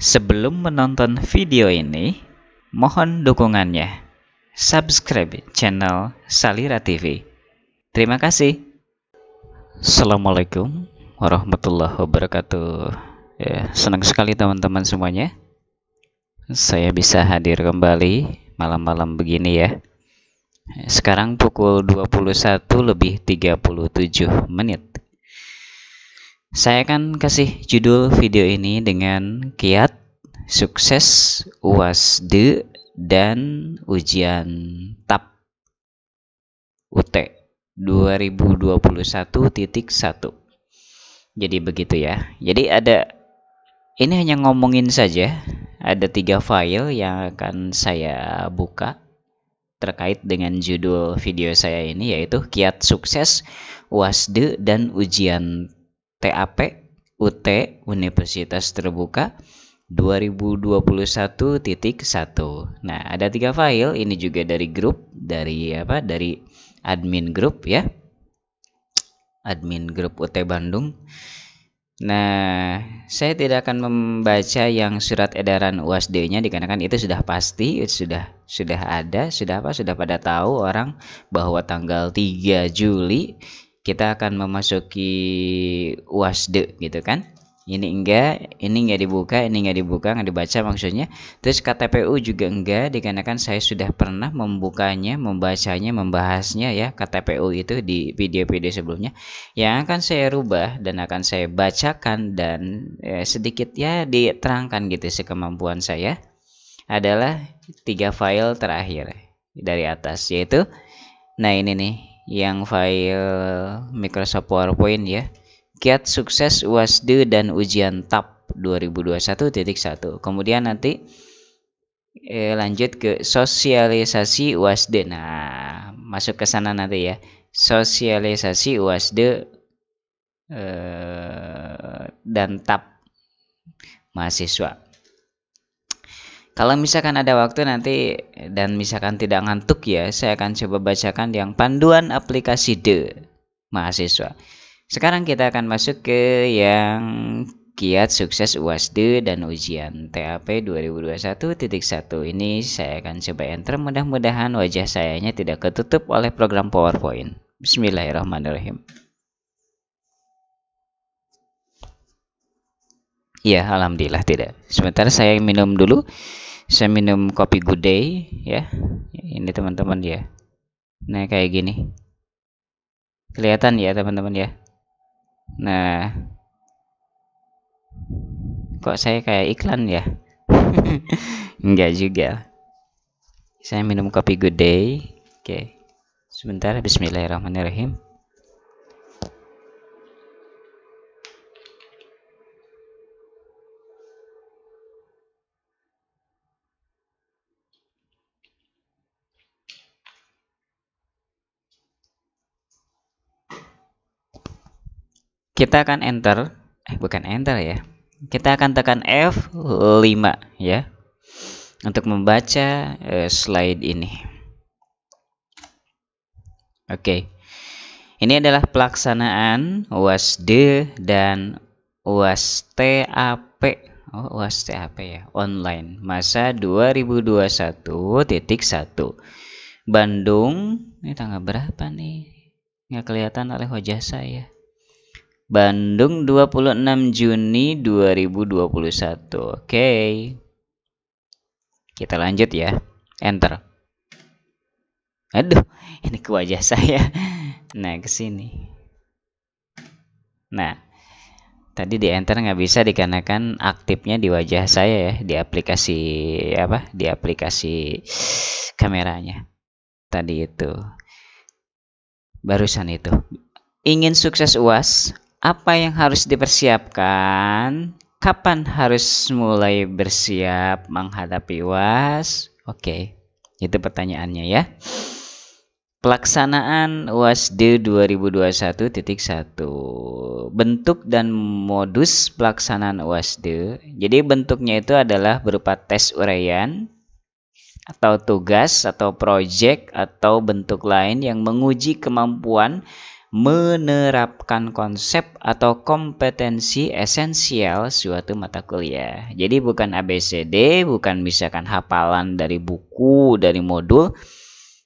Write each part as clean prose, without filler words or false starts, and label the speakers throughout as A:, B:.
A: Sebelum menonton video ini, mohon dukungannya. Subscribe channel Salira TV. Terima kasih. Assalamualaikum warahmatullahi wabarakatuh. Ya, senang sekali teman-teman semuanya. Saya bisa hadir kembali malam-malam begini ya. Sekarang pukul 21:37. Saya akan kasih judul video ini dengan kiat sukses UASD dan ujian TAP UT 2021.1. Jadi begitu ya. Jadi ini hanya ngomongin saja. Ada 3 file yang akan saya buka terkait dengan judul video saya ini, yaitu kiat sukses UASD dan ujian TAP UT Universitas Terbuka 2021.1. Nah, ada 3 file. Ini juga dari grup, dari admin grup ya, admin grup UT Bandung. Nah, saya tidak akan membaca yang surat edaran UASD-nya dikarenakan itu sudah pasti, sudah ada, sudah pada tahu orang bahwa tanggal 3 Juli kita akan memasuki UASD gitu kan. Ini enggak dibuka, nggak dibaca maksudnya. Terus KTPU juga enggak, dikarenakan saya sudah pernah membukanya, membacanya, membahasnya ya, KTPU itu di video-video sebelumnya. Yang akan saya rubah dan akan saya bacakan dan sedikit ya diterangkan gitu sekemampuan saya adalah 3 file terakhir dari atas, yaitu nah ini nih yang file Microsoft PowerPoint ya, kiat sukses UASD dan ujian TAP 2021.1. Kemudian nanti lanjut ke sosialisasi UASD. Nah, masuk ke sana nanti ya, sosialisasi UASD dan TAP mahasiswa. Kalau misalkan ada waktu nanti dan misalkan tidak ngantuk ya, saya akan coba bacakan yang panduan aplikasi D mahasiswa. Sekarang kita akan masuk ke yang kiat sukses UASD dan ujian TAP 2021.1. Ini saya akan coba enter, mudah-mudahan wajah sayanya tidak ketutup oleh program PowerPoint. Bismillahirrahmanirrahim. Ya, alhamdulillah tidak. Sebentar saya minum dulu. Saya minum kopi Good Day ya. Ini teman-teman ya. Nah, kayak gini. Kelihatan ya teman-teman ya. Nah, kok saya kayak iklan ya? Enggak juga. Saya minum kopi Good Day. Oke. Sebentar, bismillahirrahmanirrahim. Kita akan enter, bukan enter ya. Kita akan tekan F5 ya untuk membaca slide ini. Oke. Ini adalah pelaksanaan UASD dan UAS TAP. UAS TAP ya, online masa 2021.1. Bandung, ini tanggal berapa nih? Nggak kelihatan oleh wajah saya. Bandung 26 Juni 2021. Oke. Kita lanjut ya. Enter. Aduh, ini ke wajah saya. Nah, ke sini. Nah, tadi di enter nggak bisa dikarenakan aktifnya di wajah saya ya, di aplikasi Di aplikasi kameranya. Tadi itu. Barusan itu. Ingin sukses UAS, apa yang harus dipersiapkan? Kapan harus mulai bersiap menghadapi UAS? Oke, itu pertanyaannya ya. Pelaksanaan UASD 2021.1. Bentuk dan modus pelaksanaan UASD. Jadi bentuknya itu adalah berupa tes uraian atau tugas atau project atau bentuk lain yang menguji kemampuan menerapkan konsep atau kompetensi esensial suatu mata kuliah. Jadi bukan ABCD, bukan misalkan hafalan dari buku, dari modul,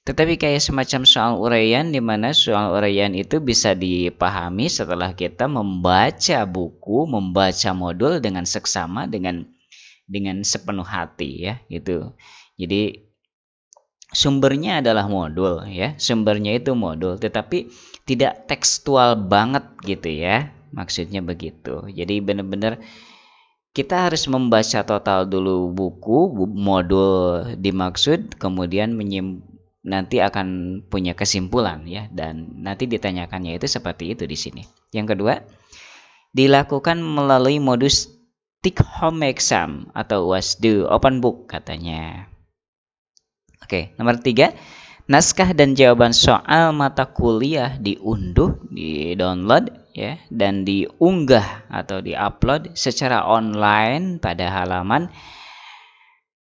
A: tetapi kayak semacam soal uraian, di mana soal uraian itu bisa dipahami setelah kita membaca buku, membaca modul dengan seksama, dengan sepenuh hati ya, gitu. Jadi sumbernya adalah modul ya, sumbernya itu modul, tetapi tidak tekstual banget gitu ya, maksudnya begitu. Jadi benar-benar kita harus membaca total dulu buku, modul dimaksud, kemudian nanti akan punya kesimpulan ya, dan nanti ditanyakannya itu seperti itu di sini. Yang kedua, dilakukan melalui modus take home exam atau UASD open book katanya. Oke, nomor 3, naskah dan jawaban soal mata kuliah diunduh, di-download ya, dan diunggah atau di-upload secara online pada halaman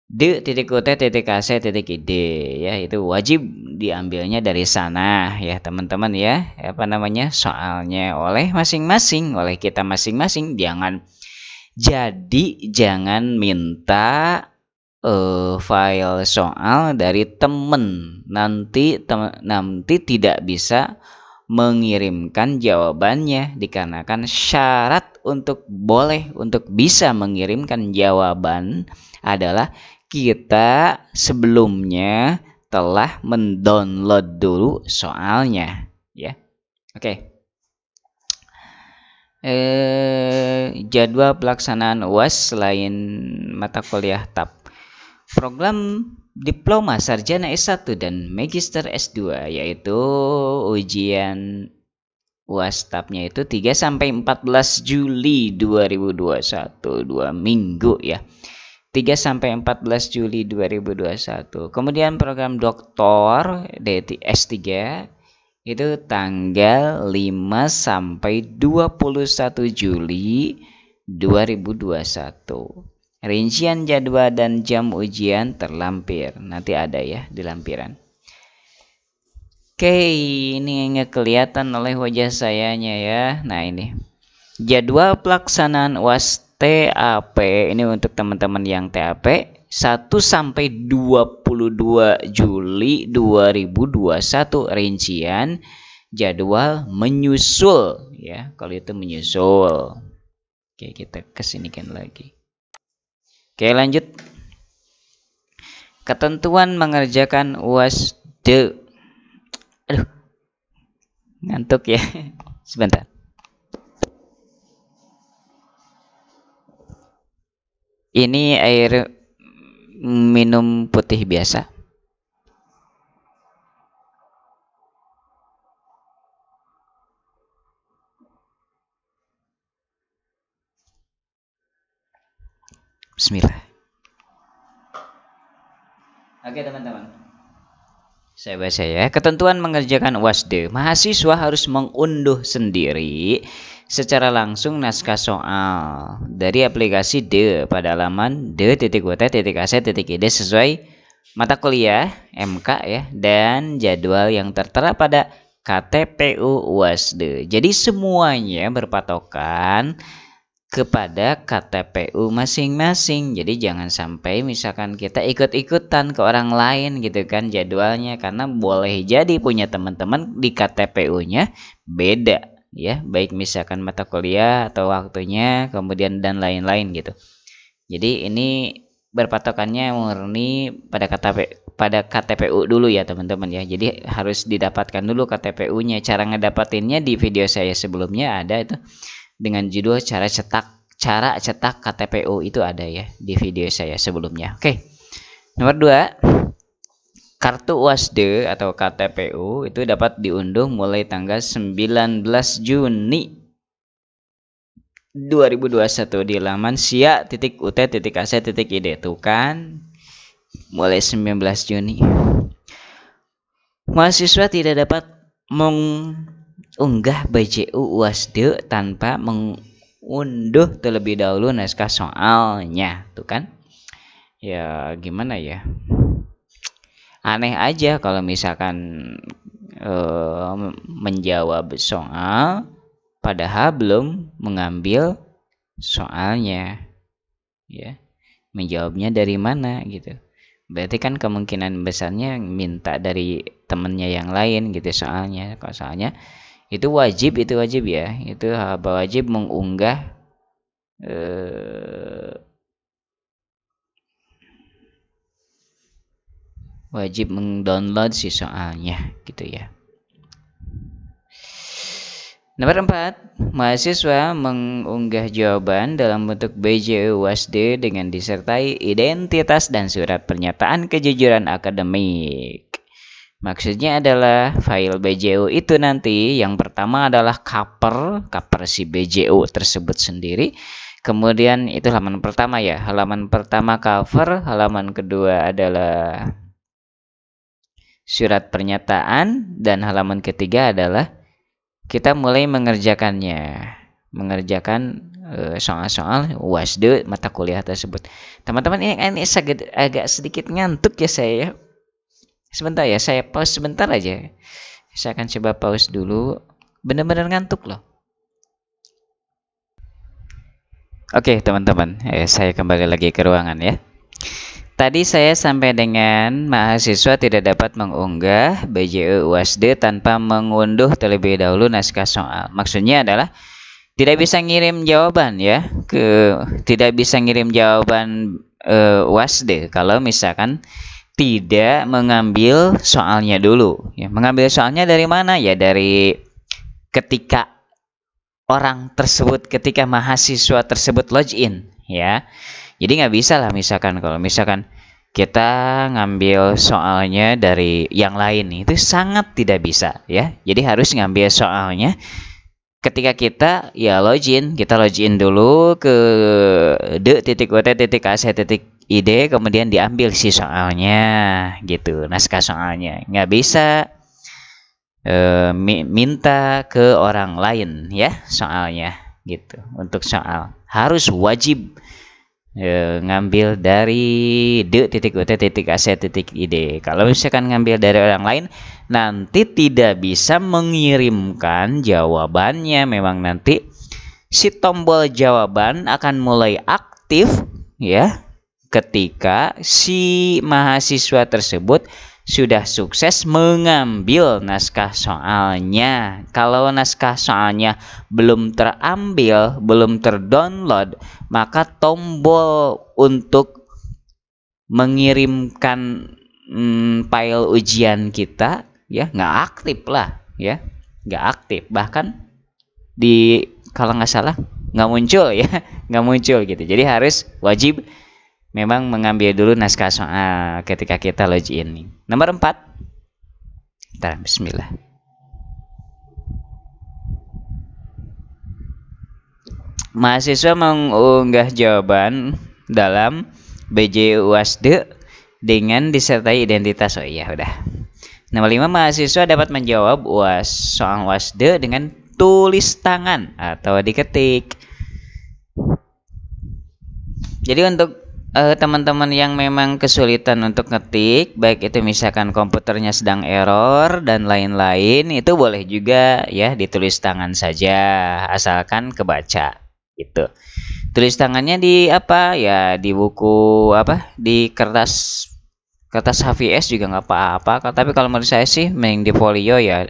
A: d.ut.ac.id ya, itu wajib diambilnya dari sana ya teman-teman ya, soalnya oleh masing-masing, oleh kita masing-masing. Jangan minta file soal dari temen, nanti tidak bisa mengirimkan jawabannya, dikarenakan syarat untuk bisa mengirimkan jawaban adalah kita sebelumnya telah mendownload dulu soalnya ya. Oke. Jadwal pelaksanaan UAS selain mata kuliah TAP. Program Diploma Sarjana S1 dan Magister S2, yaitu ujian UAS TAP-nya itu 3-14 Juli 2021, 2 minggu ya. 3-14 Juli 2021. Kemudian program Doktor S3 itu tanggal 5-21 Juli 2021. Rincian jadwal dan jam ujian terlampir. Nanti ada ya di lampiran. Oke, ini nggak kelihatan oleh wajah sayanya ya. Nah ini jadwal pelaksanaan UAS TAP ini untuk teman-teman yang TAP 1-22 Juli 2021. Rincian jadwal menyusul ya. Kalau itu menyusul. Oke, kita kesinikan lagi. Oke, lanjut. Ketentuan mengerjakan UASD. Aduh, ngantuk ya. Sebentar. Ini air minum putih biasa. Bismillah. Oke teman-teman, saya baca ya. Ketentuan mengerjakan UASD. Mahasiswa harus mengunduh sendiri secara langsung naskah soal dari aplikasi D pada halaman d.ut.ac.id sesuai mata kuliah MK ya, dan jadwal yang tertera pada KTPU UASD. Jadi semuanya berpatokan kepada KTPU masing-masing. Jadi jangan sampai misalkan kita ikut-ikutan ke orang lain gitu kan jadwalnya, karena boleh jadi punya teman-teman di KTPU-nya beda ya, baik misalkan mata kuliah atau waktunya, kemudian dan lain-lain gitu. Jadi ini berpatokannya murni pada KTPU dulu ya teman-teman ya. Jadi harus didapatkan dulu KTPU-nya. Cara ngedapatinnya di video saya sebelumnya ada itu dengan judul cara cetak KTPU, itu ada ya di video saya sebelumnya. Oke. Nomor 2, kartu UASD atau KTPU itu dapat diunduh mulai tanggal 19 Juni 2021 di laman sia.ut.ac.id. Tuh kan, mulai 19 Juni. Mahasiswa tidak dapat mengunggah BJU UASD tanpa mengunduh terlebih dahulu naskah soalnya. Tuh kan, ya gimana ya, aneh aja kalau misalkan menjawab soal padahal belum mengambil soalnya, ya. Menjawabnya dari mana gitu. Berarti kan kemungkinan besarnya minta dari temennya yang lain gitu soalnya. Kalau soalnya itu wajib ya. Itu wajib mengunggah wajib mendownload si soalnya gitu ya. Nomor 4, mahasiswa mengunggah jawaban dalam bentuk BJU UASD dengan disertai identitas dan surat pernyataan kejujuran akademik. Maksudnya adalah file BJU itu nanti yang pertama adalah cover si BJU tersebut sendiri. Kemudian itu halaman pertama ya. Halaman pertama cover, halaman kedua adalah surat pernyataan, dan halaman ketiga adalah kita mulai mengerjakan soal-soal UASD mata kuliah tersebut. Teman-teman, ini agak sedikit ngantuk ya saya. Sebentar ya, saya pause sebentar aja. Saya akan coba pause dulu. Benar-benar ngantuk loh. Oke teman-teman, saya kembali lagi ke ruangan ya. Tadi saya sampai dengan mahasiswa tidak dapat mengunggah BJU UASD tanpa mengunduh terlebih dahulu naskah soal. Maksudnya adalah tidak bisa ngirim jawaban ya, tidak bisa ngirim jawaban UASD kalau misalkan tidak mengambil soalnya dulu. Ya, mengambil soalnya dari mana ya? Dari ketika ketika mahasiswa tersebut login ya. Jadi nggak bisa lah misalkan kalau misalkan kita ngambil soalnya dari yang lain, itu sangat tidak bisa ya. Jadi harus ngambil soalnya ketika kita ya login dulu ke d.ut.ac.id, kemudian diambil si soalnya gitu, naskah soalnya. Nggak bisa minta ke orang lain ya soalnya gitu. Untuk soal harus wajib ngambil dari d.ut.ac.id. Kalau misalkan ngambil dari orang lain, nanti tidak bisa mengirimkan jawabannya. Memang nanti si tombol jawaban akan mulai aktif ya ketika si mahasiswa tersebut sudah sukses mengambil naskah soalnya. Kalau naskah soalnya belum terambil, belum terdownload, maka tombol untuk mengirimkan file ujian kita ya nggak aktif lah ya, nggak aktif. Bahkan kalau nggak salah nggak muncul ya, nggak muncul gitu. Jadi harus wajib memang mengambil dulu naskah soal ketika kita login. Nomor 4. Bismillah. Mahasiswa mengunggah jawaban dalam BJU UASD dengan disertai identitas. Oh iya, udah. Nomor 5, mahasiswa dapat menjawab soal UASD dengan tulis tangan atau diketik. Jadi untuk teman-teman yang memang kesulitan untuk ngetik, baik itu misalkan komputernya sedang error dan lain-lain, itu boleh juga ya ditulis tangan saja, asalkan kebaca gitu. Tulis tangannya di apa ya, di buku apa, di kertas HVS juga nggak apa-apa. Tapi kalau menurut saya sih mending di folio ya.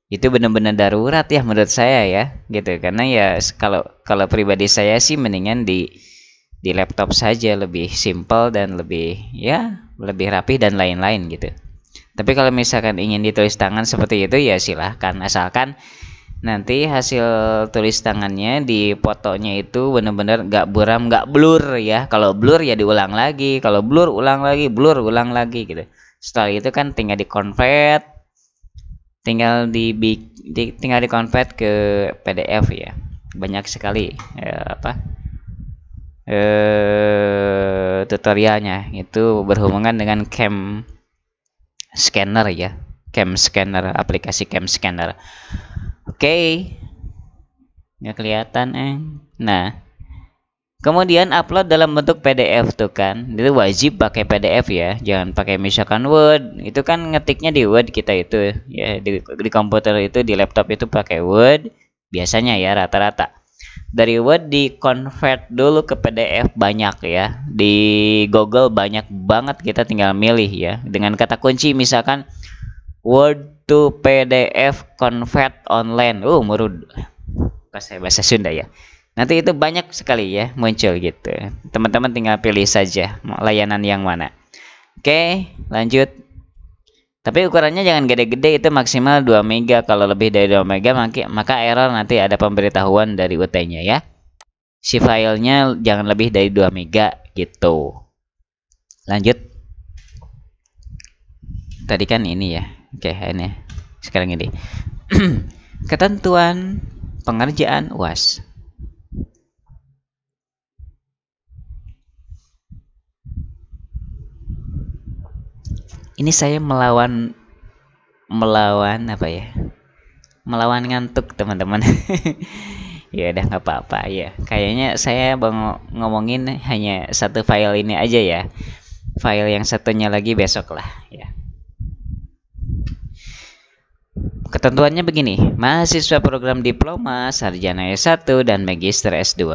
A: Itu benar-benar darurat ya menurut saya ya gitu. Karena ya kalau pribadi saya sih mendingan di laptop saja, lebih simple dan lebih rapi dan lain-lain gitu. Tapi kalau misalkan ingin ditulis tangan seperti itu ya silahkan, asalkan nanti hasil tulis tangannya di fotonya itu benar-benar nggak buram, nggak blur ya. Kalau blur ya diulang lagi, kalau blur ulang lagi, blur ulang lagi gitu. Setelah itu kan tinggal di-convert, tinggal di-convert ke PDF ya. Banyak sekali tutorialnya itu berhubungan dengan cam scanner ya, aplikasi cam scanner. Oke. Nggak kelihatan Nah, Kemudian upload dalam bentuk PDF tuh kan. Itu wajib pakai PDF ya. Jangan pakai misalkan Word. Itu kan ngetiknya di Word kita itu ya, di komputer itu, di laptop itu pakai Word biasanya ya rata-rata. Dari Word di convert dulu ke PDF banyak ya. Di Google banyak banget, kita tinggal milih ya. Dengan kata kunci misalkan Word to PDF convert online. Murud. Bahasa Sunda ya. Nanti itu banyak sekali ya muncul gitu. Teman-teman tinggal pilih saja mau layanan yang mana. Oke, lanjut. Tapi ukurannya jangan gede-gede, itu maksimal 2 mega. Kalau lebih dari 2 mega maka error, nanti ada pemberitahuan dari UT-nya ya. Si filenya jangan lebih dari 2 mega gitu. Lanjut. Tadi kan ini ya. Oke, ini. Sekarang ini. Ketentuan pengerjaan UAS. Ini saya melawan apa ya? Melawan ngantuk teman-teman. Ya udah nggak apa-apa ya. Kayaknya saya ngomongin hanya satu file ini aja ya. File yang satunya lagi besok lah ya. Ketentuannya begini, mahasiswa program diploma, sarjana S1 dan magister S2.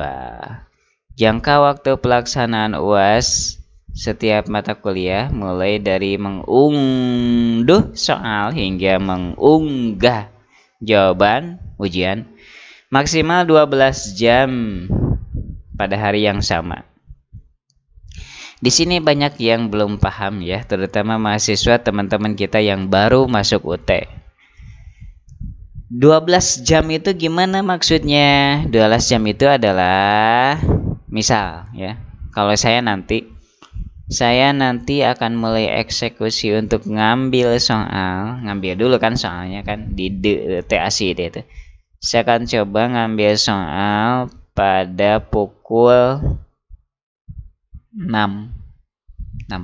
A: Jangka waktu pelaksanaan UAS setiap mata kuliah mulai dari mengunduh soal hingga mengunggah jawaban ujian maksimal 12 jam pada hari yang sama. Di sini banyak yang belum paham ya, terutama mahasiswa teman-teman kita yang baru masuk UT. 12 jam itu gimana maksudnya? 12 jam itu adalah misal ya, kalau saya nanti akan mulai eksekusi untuk ngambil soal, ngambil dulu kan soalnya kan di TAC itu. Saya akan coba ngambil soal pada pukul 6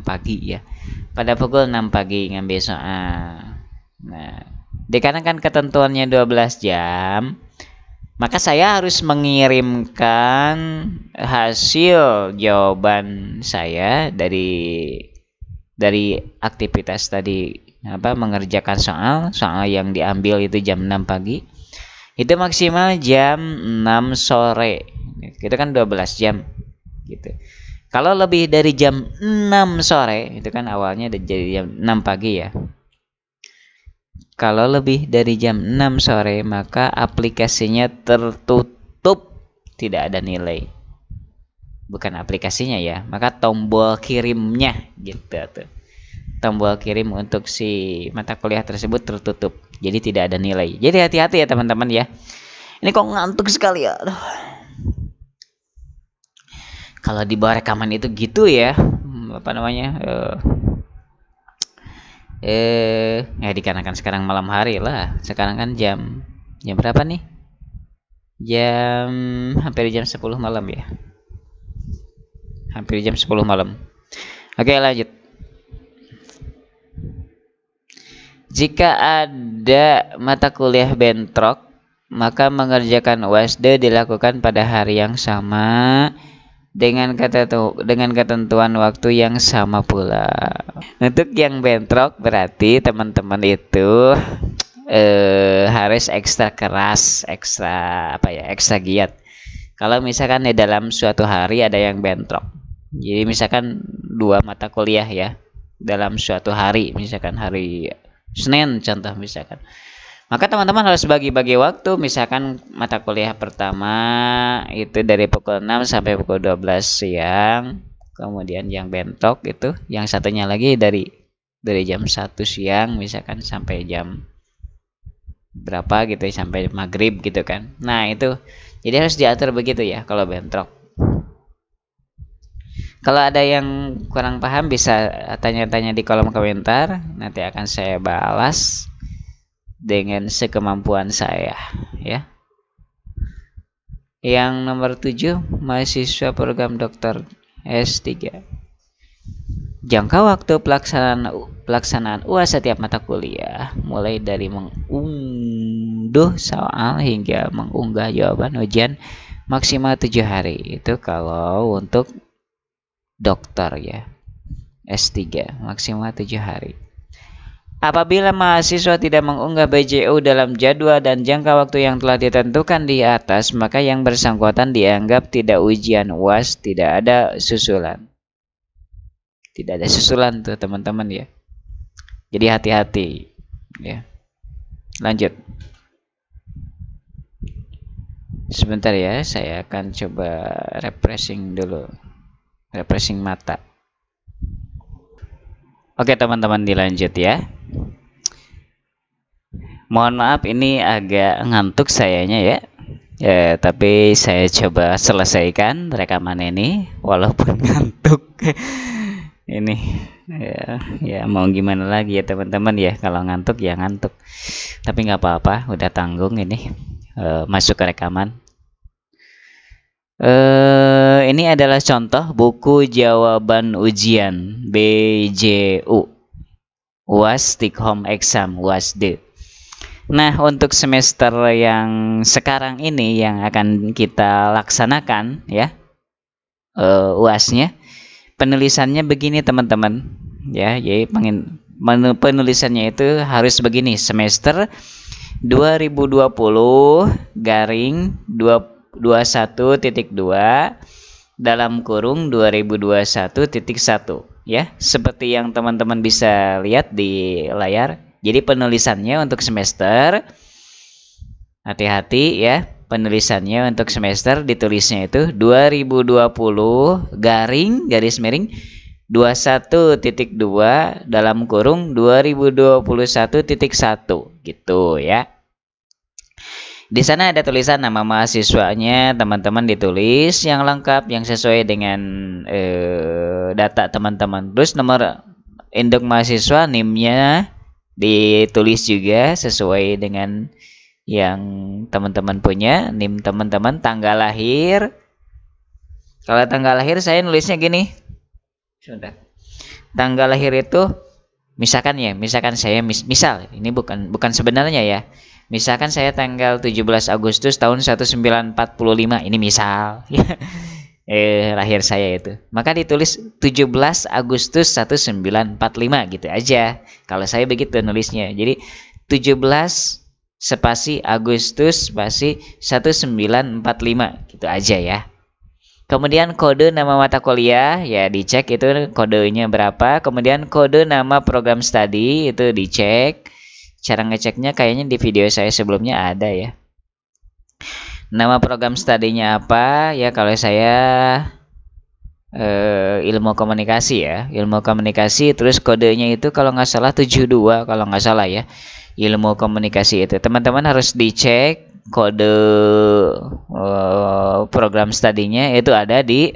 A: pagi ya. Pada pukul 6 pagi ngambil soal. Nah, dikarenakan ketentuannya 12 jam, maka saya harus mengirimkan hasil jawaban saya dari aktivitas tadi, mengerjakan soal yang diambil itu jam 6 pagi. Itu maksimal jam 6 sore. Itu kan 12 jam gitu. Kalau lebih dari jam 6 sore, itu kan awalnya dari jam 6 pagi ya. Kalau lebih dari jam 6 sore, maka aplikasinya tertutup, tidak ada nilai. Bukan aplikasinya ya, maka tombol kirimnya gitu tuh. Tombol kirim untuk si mata kuliah tersebut tertutup. Jadi tidak ada nilai. Jadi hati-hati ya teman-teman ya. Ini kok ngantuk sekali ya. Aduh. Kalau di bawah rekaman itu gitu ya. Ya dikarenakan sekarang malam hari lah. Sekarang kan jam berapa nih? Hampir jam 10 malam ya. Hampir jam 10 malam. Oke, lanjut. Jika ada mata kuliah bentrok, maka mengerjakan UASD dilakukan pada hari yang sama dengan ketentuan waktu yang sama pula. Untuk yang bentrok berarti teman-teman itu harus ekstra keras, ekstra giat. Kalau misalkan di dalam suatu hari ada yang bentrok, jadi misalkan 2 mata kuliah ya dalam suatu hari, misalkan hari Senin contoh misalkan, maka teman-teman harus bagi-bagi waktu. Misalkan mata kuliah pertama itu dari pukul 6 sampai pukul 12 siang. Kemudian yang bentrok itu yang satunya lagi dari jam 1 siang misalkan sampai jam berapa gitu, sampai maghrib gitu kan. Nah itu jadi harus diatur begitu ya kalau bentrok. Kalau ada yang kurang paham bisa tanya-tanya di kolom komentar, nanti akan saya balas dengan sekemampuan saya ya. Yang nomor 7, mahasiswa program dokter S3. Jangka waktu pelaksanaan UAS setiap mata kuliah mulai dari mengunduh soal hingga mengunggah jawaban ujian maksimal 7 hari. Itu kalau untuk dokter ya, S3 maksimal 7 hari. Apabila mahasiswa tidak mengunggah BJU dalam jadwal dan jangka waktu yang telah ditentukan di atas, maka yang bersangkutan dianggap tidak ujian UAS, tidak ada susulan. Tidak ada susulan tuh teman-teman ya. Jadi hati-hati ya. Lanjut. Sebentar ya, saya akan coba refreshing dulu. Refreshing mata. Oke teman-teman, dilanjut ya. Mohon maaf ini agak ngantuk sayanya ya. Tapi saya coba selesaikan rekaman ini walaupun ngantuk. Ini ya mau gimana lagi ya teman-teman ya, kalau ngantuk ya ngantuk. Tapi nggak apa-apa, udah tanggung ini masuk ke rekaman. Ini adalah contoh buku jawaban ujian BJU UAS Take Home Exam UASD. Nah, untuk semester yang sekarang ini yang akan kita laksanakan ya, UAS-nya, penulisannya begini teman-teman ya. Jadi penulisannya itu harus begini: semester 2020 garing 21.2 dalam kurung 2021.1 ya, seperti yang teman-teman bisa lihat di layar. Jadi penulisannya untuk semester, hati-hati ya, penulisannya untuk semester ditulisnya itu 2020 garing garis miring 21.2 dalam kurung 2021.1 gitu ya. Di sana ada tulisan nama mahasiswanya, teman-teman ditulis yang lengkap, yang sesuai dengan data teman-teman. Terus nomor induk mahasiswa, NIM-nya ditulis juga sesuai dengan yang teman-teman punya, NIM teman-teman, tanggal lahir. Kalau tanggal lahir saya nulisnya gini. Sudah. Tanggal lahir itu misalkan saya misal ini bukan sebenarnya ya. Misalkan saya tanggal 17 Agustus tahun 1945, ini misal lahir saya itu. Maka ditulis 17 Agustus 1945 gitu aja. Kalau saya begitu nulisnya. Jadi 17 spasi Agustus spasi 1945 gitu aja ya. Kemudian kode nama mata kuliah ya dicek itu kodenya berapa. Kemudian kode nama program studi itu dicek. Cara ngeceknya kayaknya di video saya sebelumnya ada ya. Nama program studinya apa ya, kalau saya ilmu komunikasi ya, ilmu komunikasi. Terus kodenya itu kalau nggak salah 72 kalau nggak salah ya, ilmu komunikasi itu. Teman-teman harus dicek kode program studinya itu ada di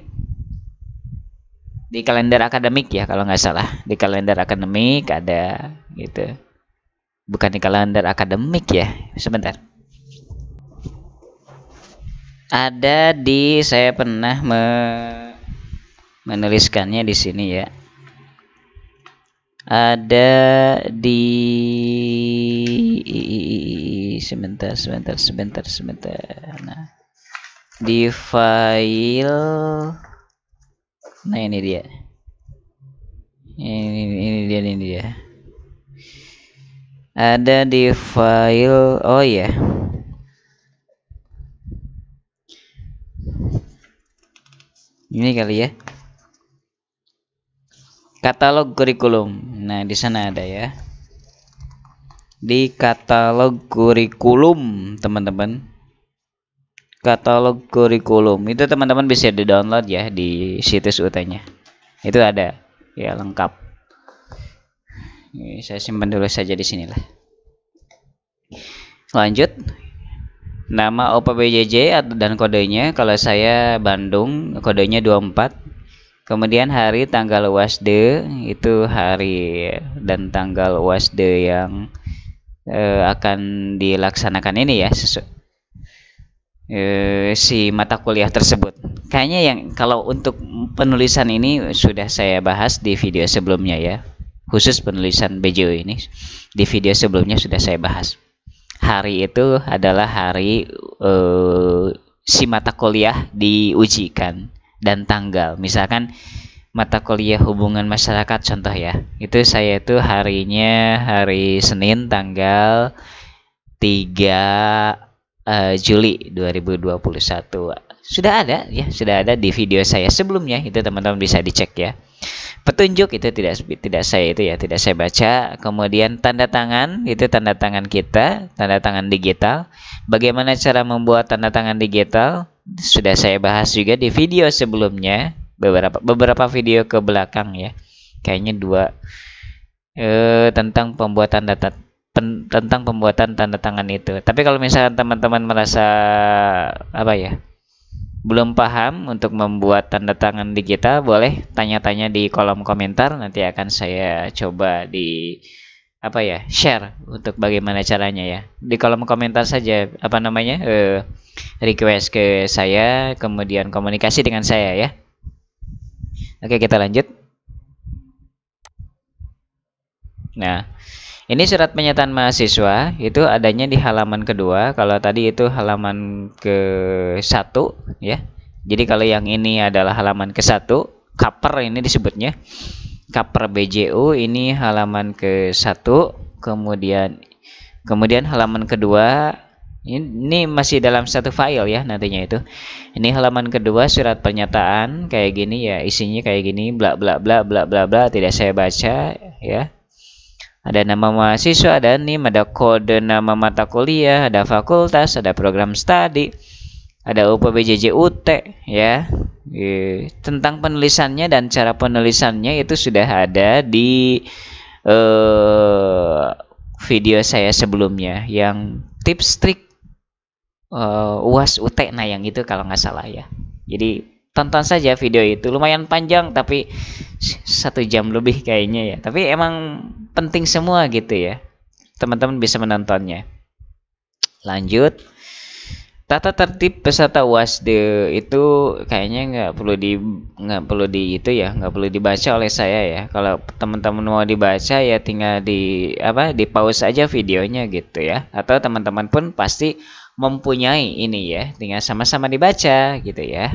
A: kalender akademik ya kalau nggak salah. Di kalender akademik ada gitu. Bukan di kalender akademik ya, sebentar. Ada di, saya pernah menuliskannya di sini ya. Ada di sebentar. Nah, di file, nah ini dia. Ini dia. Ada di file, oh ya. Ini kali ya. Katalog kurikulum. Nah, di sana ada ya. Di katalog kurikulum, teman-teman. Katalog kurikulum. Itu teman-teman bisa di-download ya di situs UT-nya. Itu ada ya, lengkap. Ini saya simpan dulu saja di sinilah. Lanjut. Nama OPBJJ dan kodenya, kalau saya Bandung, kodenya 24. Kemudian hari tanggal UASD itu hari dan tanggal UASD yang akan dilaksanakan ini ya, si mata kuliah tersebut. Kayaknya yang kalau untuk penulisan ini sudah saya bahas di video sebelumnya ya. Khusus penulisan BJU ini di video sebelumnya sudah saya bahas. Hari itu adalah hari si mata kuliah diujikan dan tanggal. Misalkan mata kuliah hubungan masyarakat contoh ya. Itu saya itu harinya hari Senin tanggal 3 Juli 2021. Sudah ada ya, sudah ada di video saya sebelumnya, itu teman-teman bisa dicek ya. Petunjuk itu tidak saya itu ya, tidak saya baca. Kemudian tanda tangan itu tanda tangan kita, tanda tangan digital. Bagaimana cara membuat tanda tangan digital? Sudah saya bahas juga di video sebelumnya, beberapa video ke belakang ya. Kayaknya 2 tentang pembuatan tentang pembuatan tanda tangan itu. Tapi kalau misalkan teman-teman merasa apa ya, belum paham untuk membuat tanda tangan digital, boleh tanya-tanya di kolom komentar, nanti akan saya coba di apa ya, share untuk bagaimana caranya ya. Di kolom komentar saja apa namanya, request ke saya, kemudian komunikasi dengan saya ya. Oke, kita lanjut. Nah, ini surat pernyataan mahasiswa itu adanya di halaman kedua. Kalau tadi itu halaman ke-1 ya. Jadi kalau yang ini adalah halaman ke-1, cover ini disebutnya. Cover BJU ini halaman ke-1, kemudian halaman kedua ini masih dalam satu file ya nantinya itu. Ini halaman kedua surat pernyataan kayak gini ya, isinya kayak gini bla bla bla bla bla bla, tidak saya baca ya. Ada nama mahasiswa, ada NIM, ada kode nama mata kuliah, ada fakultas, ada program studi, ada UPBJJUT ya. Tentang penulisannya dan cara penulisannya itu sudah ada di video saya sebelumnya yang tips trik UAS UT, nah yang itu kalau nggak salah ya. Jadi tonton saja video itu, lumayan panjang tapi 1 jam lebih kayaknya ya. Tapi emang penting semua gitu ya, teman-teman bisa menontonnya. Lanjut, tata tertib peserta UASD itu kayaknya nggak perlu dibaca oleh saya ya. Kalau teman-teman mau dibaca ya tinggal di pause aja videonya gitu ya. Atau teman-teman pun pasti mempunyai ini ya, tinggal sama-sama dibaca gitu ya.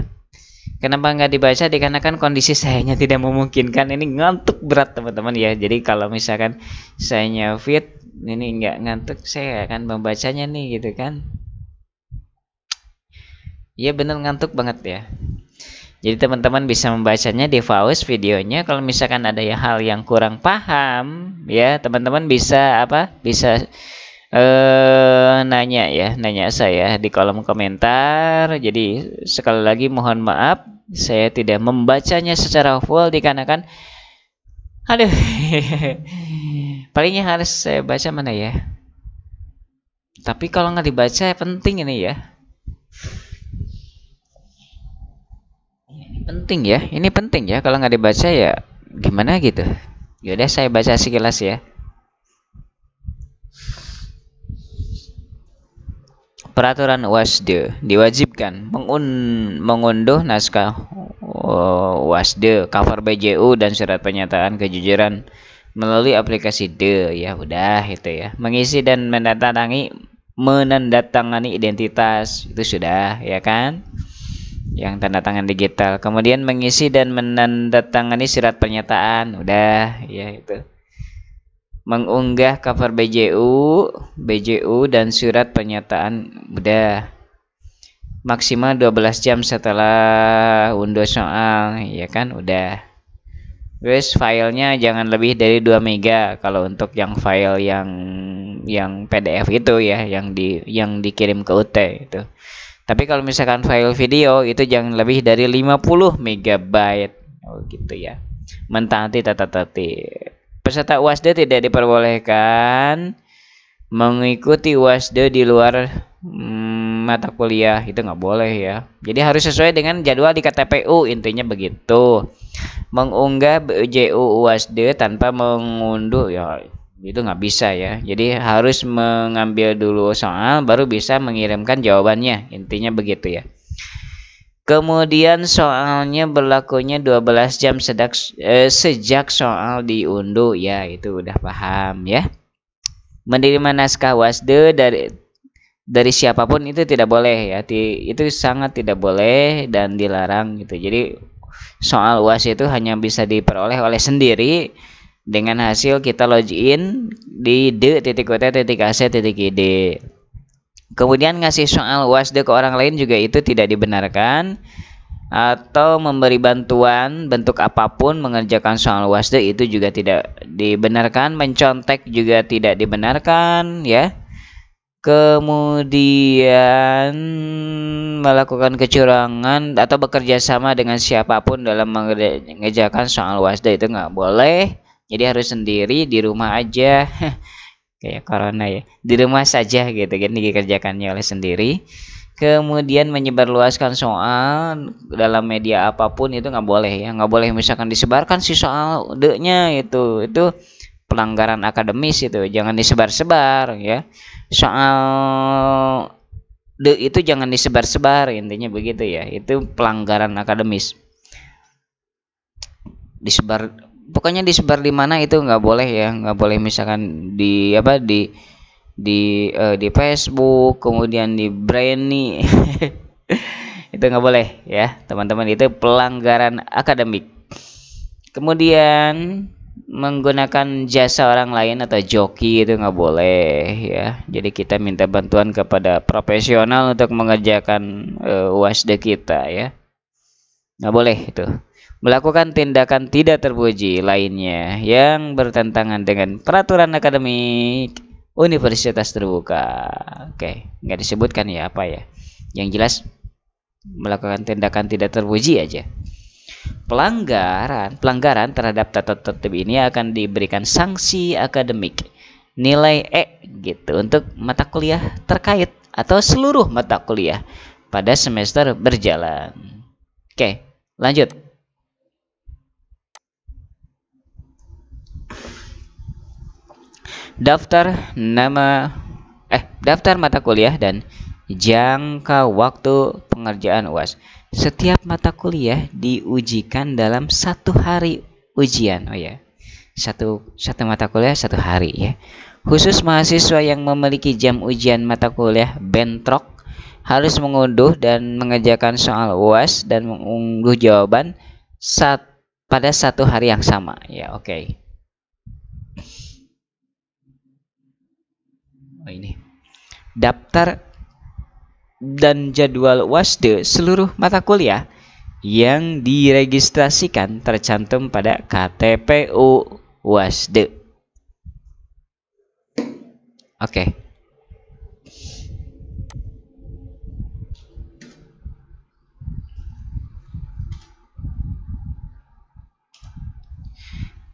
A: Kenapa nggak dibaca? Dikarenakan kondisi sayanya tidak memungkinkan. Ini ngantuk berat teman-teman ya. Jadi kalau misalkan sayanya fit, ini nggak ngantuk, saya akan membacanya nih gitu kan. Iya bener ngantuk banget ya. Jadi teman-teman bisa membacanya di pause videonya. Kalau misalkan ada hal yang kurang paham ya, teman-teman bisa nanya saya di kolom komentar. Jadi sekali lagi mohon maaf saya tidak membacanya secara full dikarenakan palingnya harus saya baca mana ya. Tapi kalau nggak dibaca penting ini ya. Ini penting ya, kalau nggak dibaca ya gimana gitu. Yaudah saya baca sekilas ya. Peraturan UASD diwajibkan mengunduh naskah UASD, cover BJU dan surat pernyataan kejujuran melalui aplikasi ya udah itu ya. Mengisi dan menandatangani identitas itu sudah ya kan, yang tanda tangan digital. Kemudian mengisi dan menandatangani surat pernyataan udah ya itu. Mengunggah cover BJU dan surat pernyataan udah. Maksimal 12 jam setelah unduh soal ya kan udah. Terus filenya jangan lebih dari 2 MB kalau untuk yang file yang PDF itu ya, yang dikirim ke UT itu. Tapi kalau misalkan file video itu jangan lebih dari 50 MB. Oh gitu ya. Mentaati tata tertib. Peserta UASD tidak diperbolehkan mengikuti UASD di luar mata kuliah, itu nggak boleh ya. Jadi harus sesuai dengan jadwal di KTPU, intinya begitu. Mengunggah BJU UASD tanpa mengunduh ya itu nggak bisa ya. Jadi harus mengambil dulu soal baru bisa mengirimkan jawabannya, intinya begitu ya. Kemudian soalnya berlakunya 12 jam sejak soal diunduh ya, itu udah paham ya. Menerima naskah UASD dari siapapun itu tidak boleh ya. Itu sangat tidak boleh dan dilarang gitu. Jadi soal UAS itu hanya bisa diperoleh oleh sendiri dengan hasil kita login di d.ut.ac.id. Kemudian ngasih soal UASD ke orang lain juga itu tidak dibenarkan, atau memberi bantuan bentuk apapun mengerjakan soal UASD itu juga tidak dibenarkan, mencontek juga tidak dibenarkan ya. Kemudian melakukan kecurangan atau bekerja sama dengan siapapun dalam mengerjakan soal UASD itu nggak boleh. Jadi harus sendiri di rumah aja. Kayak corona ya, di rumah saja gitu kan, dikerjakannya oleh sendiri. Kemudian menyebarluaskan soal dalam media apapun itu nggak boleh ya, nggak boleh misalkan disebarkan si soal D-nya, itu pelanggaran akademis, itu jangan disebar-sebar ya. Soal D itu jangan disebar-sebar, intinya begitu ya, itu pelanggaran akademis. Disebar, pokoknya disebar di mana itu nggak boleh ya, nggak boleh misalkan di apa di Facebook, kemudian di Brainy. Itu nggak boleh ya teman-teman, itu pelanggaran akademik. Kemudian menggunakan jasa orang lain atau joki itu nggak boleh ya. Jadi kita minta bantuan kepada profesional untuk mengerjakan UASD kita ya, nggak boleh itu. Melakukan tindakan tidak terpuji lainnya yang bertentangan dengan peraturan akademik universitas terbuka. Oke, nggak disebutkan ya apa ya. Yang jelas melakukan tindakan tidak terpuji aja. Pelanggaran terhadap tata tertib ini akan diberikan sanksi akademik nilai E gitu untuk mata kuliah terkait atau seluruh mata kuliah pada semester berjalan. Oke, lanjut. Daftar mata kuliah dan jangka waktu pengerjaan UAS. Setiap mata kuliah diujikan dalam 1 hari ujian. Oh ya, satu mata kuliah 1 hari ya. Khusus mahasiswa yang memiliki jam ujian mata kuliah bentrok harus mengunduh dan mengerjakan soal UAS dan mengunduh jawaban pada 1 hari yang sama ya. Oke. Oh, ini daftar dan jadwal UASD seluruh mata kuliah yang diregistrasikan tercantum pada KTPU UASD. Oke.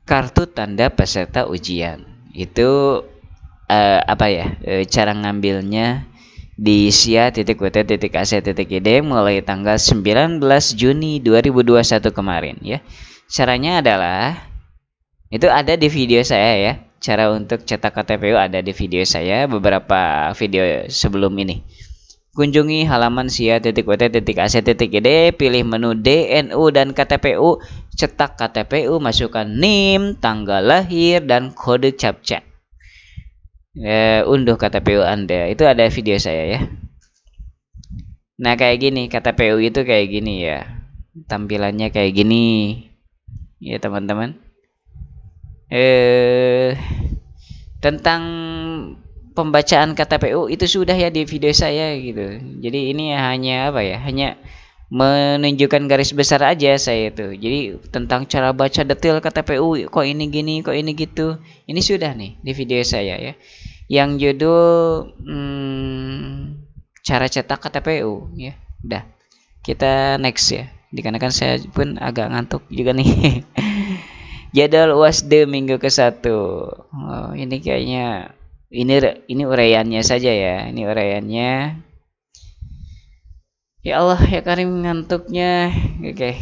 A: Kartu tanda peserta ujian itu apa ya, cara ngambilnya di sia.ut.ac.id mulai tanggal 19 Juni 2021 kemarin ya. Caranya adalah, itu ada di video saya ya. Cara untuk cetak KTPU ada di video saya, beberapa video sebelum ini. Kunjungi halaman sia.ut.ac.id, pilih menu DNU dan KTPU, cetak KTPU, masukkan NIM, tanggal lahir, dan kode CAPTCHA. Unduh KTPU Anda, itu ada video saya ya. Nah kayak gini, KTPU itu kayak gini ya, tampilannya kayak gini ya teman-teman. Tentang pembacaan KTPU itu sudah ya di video saya gitu. Jadi ini hanya apa ya, hanya menunjukkan garis besar aja saya itu. Jadi tentang cara baca detail KTPU, kok ini gini, kok ini gitu, ini sudah nih di video saya ya, yang judul cara cetak KTPU ya. Udah, kita next ya, dikarenakan saya pun agak ngantuk juga nih. Jadwal UASD minggu ke-1. Oh, ini kayaknya ini uraiannya saja ya. Ini uraiannya. Ya Allah ya Karim, ngantuknya. Oke,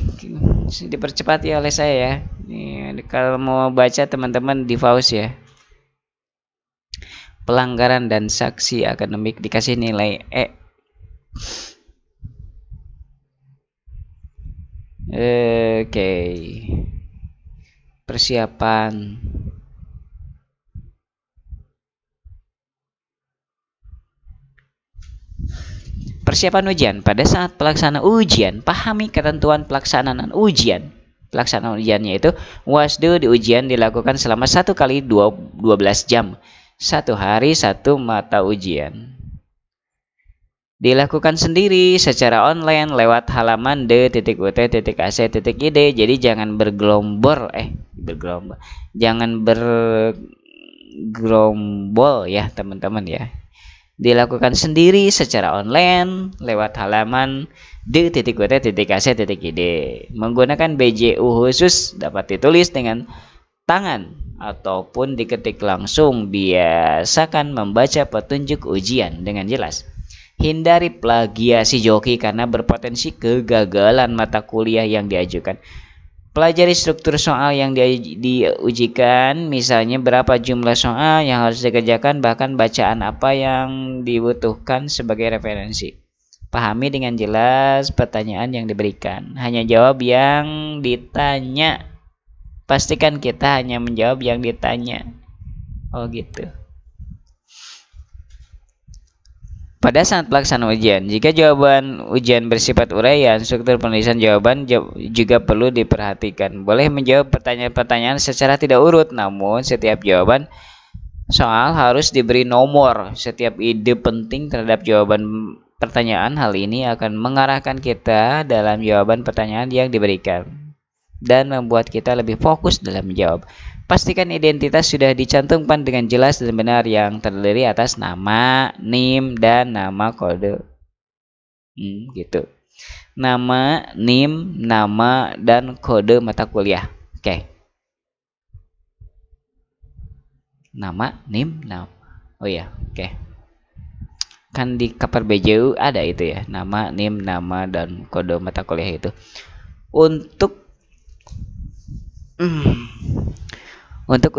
A: dipercepat ya oleh saya ya. Ini, kalau mau baca teman-teman di pause ya. Pelanggaran dan sanksi akademik dikasih nilai E. Oke. Persiapan. Persiapan ujian. Pada saat pelaksanaan ujian, pahami ketentuan pelaksanaan ujian. Pelaksanaan ujiannya itu, wasdu di ujian dilakukan selama 1 kali 12 jam. 1 hari 1 mata ujian. Dilakukan sendiri secara online lewat halaman d.ut.ac.id. Jadi jangan bergerombol Jangan bergerombol ya, teman-teman ya. Dilakukan sendiri secara online lewat halaman d.ut.ac.id. Menggunakan BJU khusus dapat ditulis dengan tangan ataupun diketik langsung. Biasakan membaca petunjuk ujian dengan jelas. Hindari plagiasi joki karena berpotensi kegagalan mata kuliah yang diajukan. Pelajari struktur soal yang diujikan, misalnya berapa jumlah soal yang harus dikerjakan, bahkan bacaan apa yang dibutuhkan sebagai referensi. Pahami dengan jelas pertanyaan yang diberikan. Hanya jawab yang ditanya. Pastikan kita hanya menjawab yang ditanya. Oh gitu. Pada saat pelaksanaan ujian, jika jawaban ujian bersifat uraian, struktur penulisan jawaban juga perlu diperhatikan. Boleh menjawab pertanyaan-pertanyaan secara tidak urut, namun setiap jawaban soal harus diberi nomor. Setiap ide penting terhadap jawaban pertanyaan, hal ini akan mengarahkan kita dalam jawaban pertanyaan yang diberikan dan membuat kita lebih fokus dalam menjawab. Pastikan identitas sudah dicantumkan dengan jelas dan benar, yang terdiri atas nama, NIM, dan nama kode. Gitu. Nama, NIM, nama, dan kode mata kuliah. Oke. Nama, NIM, nama. Oh iya, oke. Kan di cover BJU ada itu ya. Nama, NIM, nama, dan kode mata kuliah itu. Untuk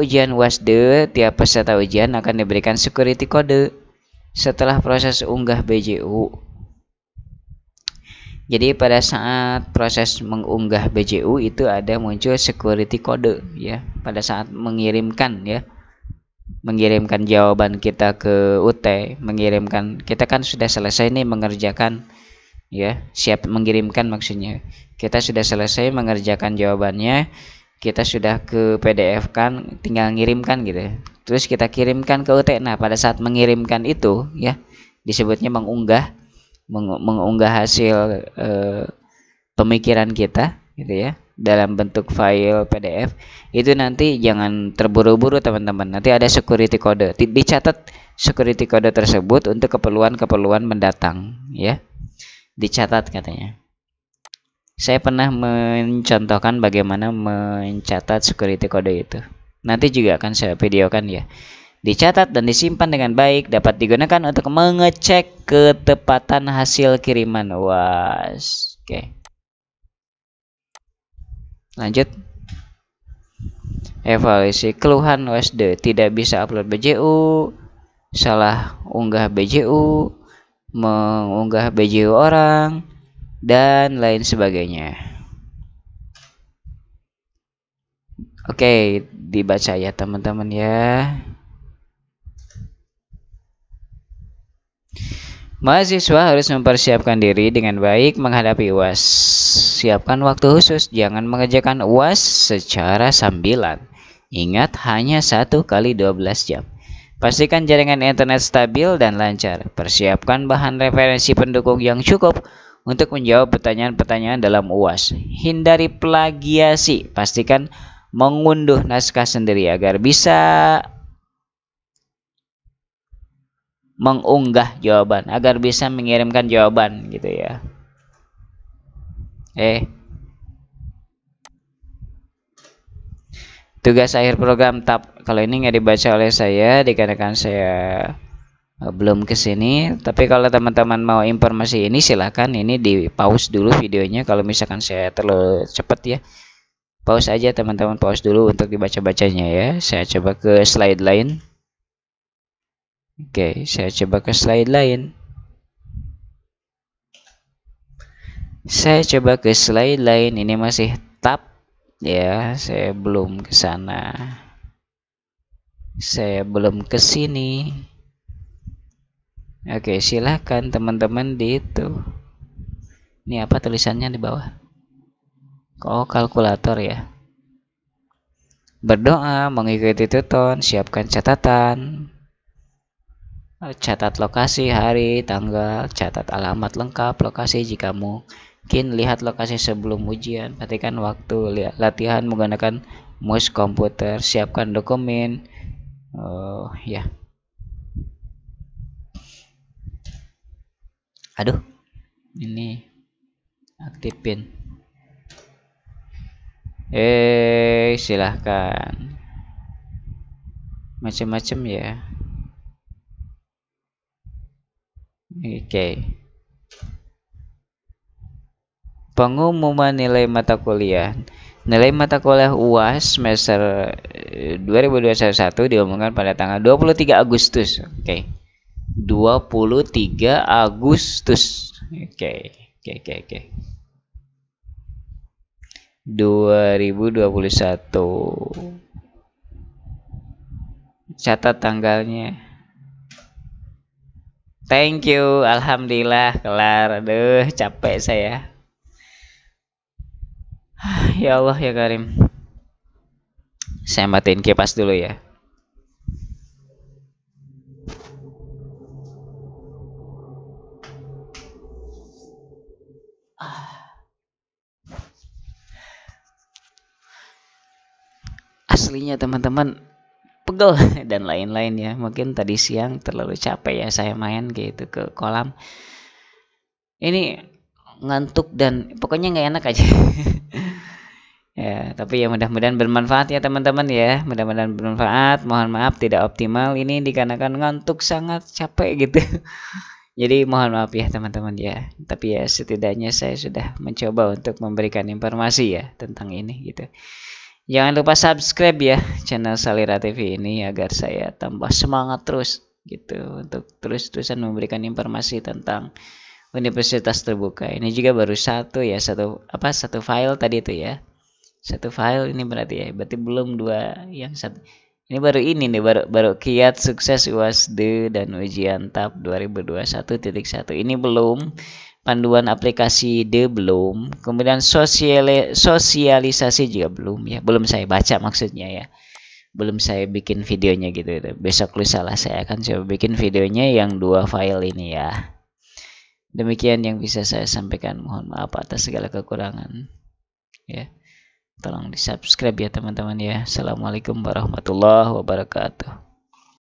A: ujian WASDE, tiap peserta ujian akan diberikan security code setelah proses unggah BJU. Jadi pada saat proses mengunggah BJU itu ada muncul security code ya, pada saat mengirimkan jawaban kita ke UT, kita kan sudah selesai nih mengerjakan ya, siap mengirimkan maksudnya. Kita sudah selesai mengerjakan jawabannya, kita sudah ke PDF kan, tinggal ngirimkan gitu. Terus kita kirimkan ke UT. Nah, pada saat mengirimkan itu ya, disebutnya mengunggah hasil pemikiran kita gitu ya, dalam bentuk file PDF. Itu nanti jangan terburu-buru teman-teman. Nanti ada security code. Dicatat security code tersebut untuk keperluan mendatang ya. Dicatat katanya. Saya pernah mencontohkan bagaimana mencatat security code itu. Nanti juga akan saya videokan ya. Dicatat dan disimpan dengan baik, dapat digunakan untuk mengecek ketepatan hasil kiriman UAS. Oke. Lanjut. Evaluasi keluhan WASDE, tidak bisa upload BJU, salah unggah BJU, mengunggah BJU orang, dan lain sebagainya. Oke, dibaca ya teman-teman ya. Mahasiswa harus mempersiapkan diri dengan baik menghadapi UAS. Siapkan waktu khusus, jangan mengerjakan UAS secara sambilan. Ingat, hanya 1 kali 12 jam. Pastikan jaringan internet stabil dan lancar. Persiapkan bahan referensi pendukung yang cukup untuk menjawab pertanyaan-pertanyaan dalam UAS. Hindari plagiasi. Pastikan mengunduh naskah sendiri agar bisa mengunggah jawaban, agar bisa mengirimkan jawaban gitu ya. Tugas akhir program tab. Kalau ini nggak dibaca oleh saya dikarenakan saya belum kesini, tapi kalau teman-teman mau informasi ini silahkan ini di pause dulu videonya. Kalau misalkan saya terlalu cepat ya, pause aja teman-teman, pause dulu untuk dibaca-bacanya ya. Saya coba ke slide lain. Oke, saya coba ke slide lain. Ini masih tab ya, saya belum ke sana. Saya belum ke sini. Oke, silahkan teman-teman di itu. Ini apa tulisannya di bawah? Oh, kalkulator ya. Berdoa, mengikuti tuton, siapkan catatan. Catat lokasi, hari, tanggal, catat alamat lengkap, lokasi jika mungkin, lihat lokasi sebelum ujian, perhatikan waktu, latihan menggunakan mouse komputer, siapkan dokumen. Oh ya. Aduh, ini aktifin. Silahkan. Macam-macam ya. Oke. Pengumuman nilai mata kuliah. Nilai mata kuliah UAS semester 2021 diumumkan pada tanggal 23 Agustus. Oke. 23 Agustus. Oke. 2021. Catat tanggalnya. Thank you. Alhamdulillah kelar. Aduh, capek saya. Ya Allah ya Karim. Saya matiin kipas dulu ya. Aslinya teman-teman pegel dan lain-lain ya. Mungkin tadi siang terlalu capek ya saya main gitu ke kolam. Ini ngantuk dan pokoknya nggak enak aja. Ya, tapi ya mudah-mudahan bermanfaat ya teman-teman ya. Mudah-mudahan bermanfaat. Mohon maaf tidak optimal ini dikarenakan ngantuk sangat capek gitu. Jadi mohon maaf ya teman-teman ya. Tapi ya setidaknya saya sudah mencoba untuk memberikan informasi ya tentang ini gitu. Jangan lupa subscribe ya channel Salira TV ini agar saya tambah semangat terus gitu untuk terus-terusan memberikan informasi tentang Universitas Terbuka. Ini juga baru satu ya, satu file tadi itu ya. Satu file ini berarti belum dua yang satu. Ini baru ini nih baru kiat sukses UASD dan ujian TAP 2021.1. Ini belum. Panduan aplikasi belum. Kemudian sosialisasi juga belum ya. Belum saya baca maksudnya ya. Belum saya bikin videonya gitu. Besok lusa lah saya akan coba bikin videonya yang dua file ini ya. Demikian yang bisa saya sampaikan. Mohon maaf atas segala kekurangan. Ya. Tolong di subscribe ya teman-teman ya. Assalamualaikum warahmatullahi wabarakatuh.